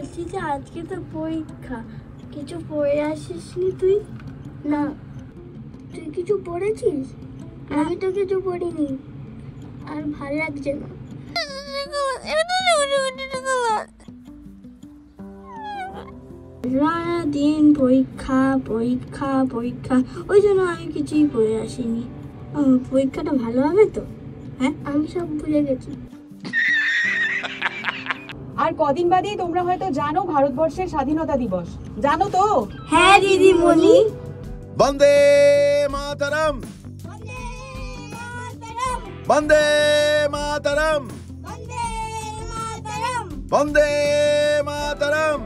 বলছি যে আজকে তো পরীক্ষা, কিছু পড়ে আসিসনি তুই? না। তুই কিছু পড়েছিস? আমি তো কিছু পড়িনি, আর ভাল লাগছে না। সারাদিন পরীক্ষা পরীক্ষা পরীক্ষা, ওই জন্য আমি কিছুই পড়ে আসিনি। পরীক্ষাটা ভালো হবে তো? হ্যাঁ, আমি সব ভুলে গেছি। আর কদিন বাদেই তোমরা হয়তো জানো ভারতবর্ষের স্বাধীনতা দিবস, জানো তো? হ্যাঁ দিদিমণি। বন্দে মাতরম, বন্দে মাতরম, বন্দে মাতরম।